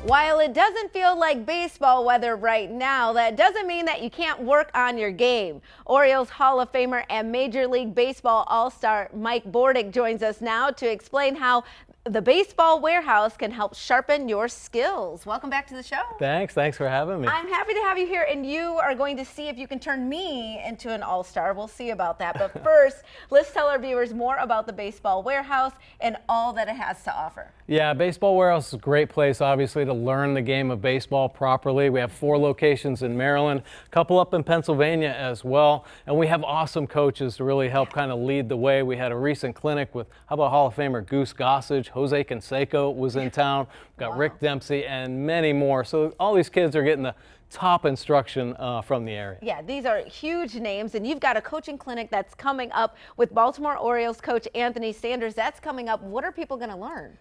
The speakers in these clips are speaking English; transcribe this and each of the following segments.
While it doesn't feel like baseball weather right now, that doesn't mean that you can't work on your game. Orioles Hall of Famer and Major League Baseball All-Star Mike Bordick joins us now to explain how the Baseball Warehouse can help sharpen your skills. Welcome back to the show. Thanks for having me. I'm happy to have you here, and you are going to see if you can turn me into an all-star. We'll see about that. But first, let's tell our viewers more about the Baseball Warehouse and all that it has to offer. Yeah, Baseball Warehouse is a great place, obviously, to learn the game of baseball properly. We have 4 locations in Maryland, a couple up in Pennsylvania as well, and we have awesome coaches to really help kind of lead the way. We had a recent clinic with, how about Hall of Famer Goose Gossage? Jose Canseco was in town. We've got Rick Dempsey and many more. So all these kids are getting the top instruction from the area. Yeah, these are huge names, and you've got a coaching clinic that's coming up with Baltimore Orioles coach Anthony Sanders. That's coming up. What are people going to learn?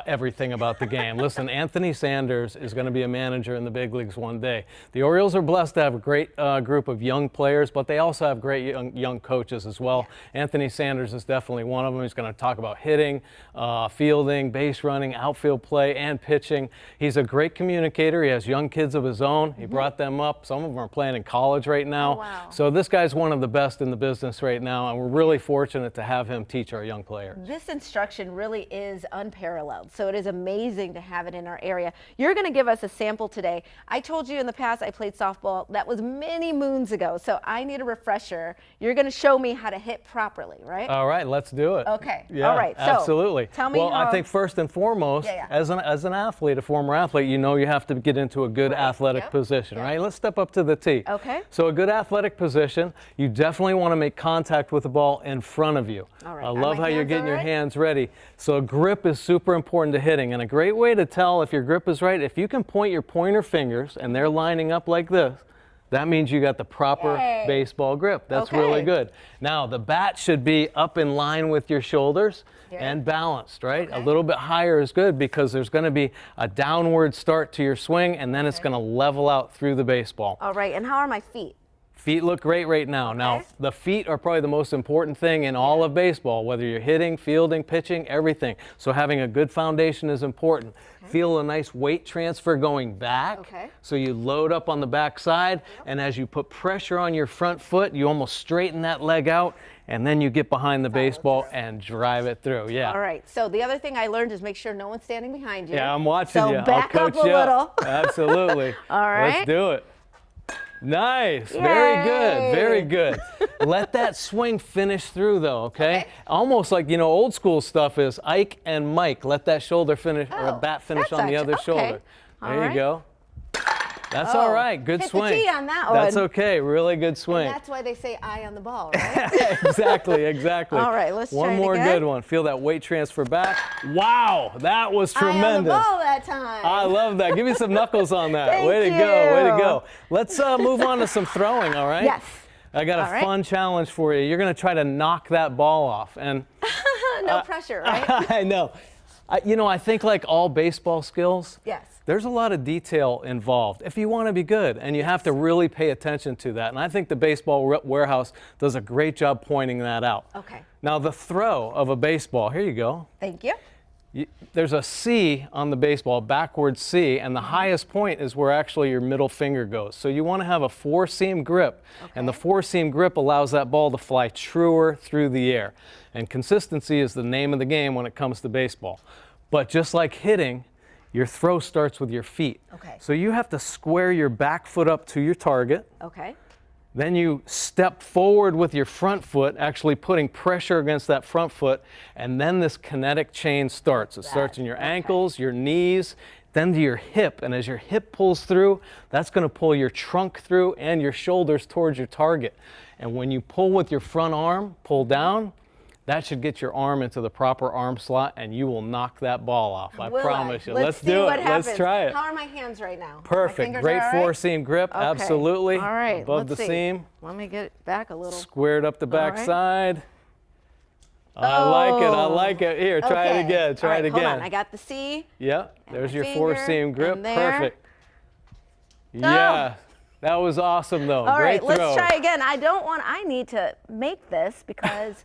Everything about the game. Listen, Anthony Sanders is going to be a manager in the big leagues one day. The Orioles are blessed to have a great group of young players, but they also have great young coaches as well. Anthony Sanders is definitely one of them. He's going to talk about hitting, fielding, base running, outfield play, and pitching. He's a great communicator. He has young kids of his own. He brought them up. Some of them are playing in college right now. Oh, wow. So this guy's one of the best in the business right now, and we're really fortunate to have him teach our young players. This instruction really is unparalleled. So it is amazing to have it in our area. You're going to give us a sample today. I told you in the past I played softball. That was many moons ago, so I need a refresher. You're going to show me how to hit properly, right? All right, let's do it. Okay. Yeah, all right. So absolutely. Tell me well, how. I think first and foremost, as an athlete, a former athlete, you know you have to get into a good athletic position, right? Let's step up to the tee. Okay. So a good athletic position, you definitely want to make contact with the ball in front of you. All right. I love how you're getting your hands ready. So grip is super important to hitting, and a great way to tell if your grip is right, if you can point your pointer fingers and they're lining up like this, that means you got the proper baseball grip. That's really good. Now, the bat should be up in line with your shoulders and balanced, right? A little bit higher is good because there's going to be a downward start to your swing, and then it's going to level out through the baseball. All right. And how are my feet? Feet look great right now. Now, the feet are probably the most important thing in all of baseball, whether you're hitting, fielding, pitching, everything. So having a good foundation is important. Feel a nice weight transfer going back. So you load up on the back side, and as you put pressure on your front foot, you almost straighten that leg out, and then you get behind the baseball and drive it through. Yeah. All right. So the other thing I learned is make sure no one's standing behind you. Yeah, I'm watching you. So back I'll coach up a little. Absolutely. All right. Let's do it. Nice. Yay. Very good. Very good. Let that swing finish through, though, okay? Almost like, you know, old school stuff is Ike and Mike. Let that shoulder finish, or bat finish on the other shoulder. There you go. That's all right. Good swing. Hit the tee on that one. That's okay. Really good swing. And that's why they say eye on the ball, right? Exactly. All right, let's try it One more again. good one. Feel that weight transfer back. Wow, that was tremendous. Eye on the ball that time. I love that. Give me some knuckles on that. Thank Way to you. go. Way to go. Let's move on to some throwing, all right? Yes. I got a fun challenge for you. You're going to try to knock that ball off. And no pressure, right? I know. You know, I think like all baseball skills, Yes. there's a lot of detail involved if you want to be good, and you have to really pay attention to that. And I think the Baseball Warehouse does a great job pointing that out. Okay. Now, the throw of a baseball, here you go. Thank you. There's a C on the baseball, backward C, and the highest point is where actually your middle finger goes. So you want to have a 4-seam grip, and the 4-seam grip allows that ball to fly truer through the air. And consistency is the name of the game when it comes to baseball. But just like hitting, your throw starts with your feet. So you have to square your back foot up to your target. Then you step forward with your front foot, actually putting pressure against that front foot, and then this kinetic chain starts. It starts in your ankles, your knees, then to your hip, and as your hip pulls through, that's going to pull your trunk through and your shoulders towards your target. And when you pull with your front arm, pull down, that should get your arm into the proper arm slot, and you will knock that ball off. I promise you. Let's do it. Let's try it. How are my hands right now? Perfect. Great 4-seam grip. Absolutely. All right. Above the seam. Let me get it back a little. Squared up the back side. I like it. I like it. Here, try it again. Try it again. Hold on. I got the C. Yep. There's your 4-seam grip. Perfect. Oh. Yeah. That was awesome, though. All right. Great throw. Let's try again. I need to make this because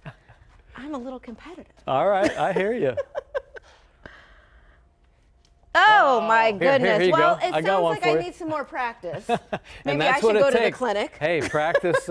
I'm a little competitive. All right, I hear you. Oh, Oh my Here goodness. you Well, go. it I got sounds one like for I you. need some more practice. And Maybe I that's should what go it to the takes. clinic. Hey, practice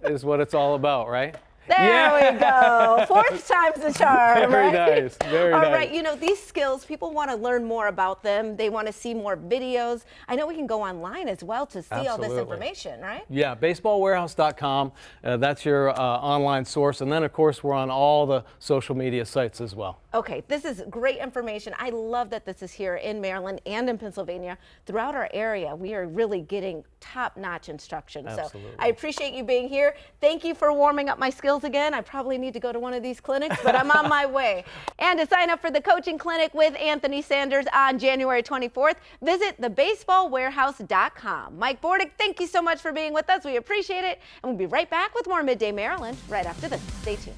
is what it's all about, right? There we go. Fourth time's the charm, Very right? nice. Very All nice. right, you know, these skills, people want to learn more about them. They want to see more videos. I know we can go online as well to see all this Absolutely. information, right? Yeah, baseballwarehouse.com. That's your online source. And then, of course, we're on all the social media sites as well. Okay, this is great information. I love that this is here in Maryland and in Pennsylvania. Throughout our area, we are really getting top-notch instruction. Absolutely. So I appreciate you being here. Thank you for warming up my skills again. I probably need to go to one of these clinics, but I'm on my way. And to sign up for the coaching clinic with Anthony Sanders on January 24th, visit thebaseballwarehouse.com. Mike Bordick, thank you so much for being with us. We appreciate it. And we'll be right back with more Midday Maryland right after this. Stay tuned.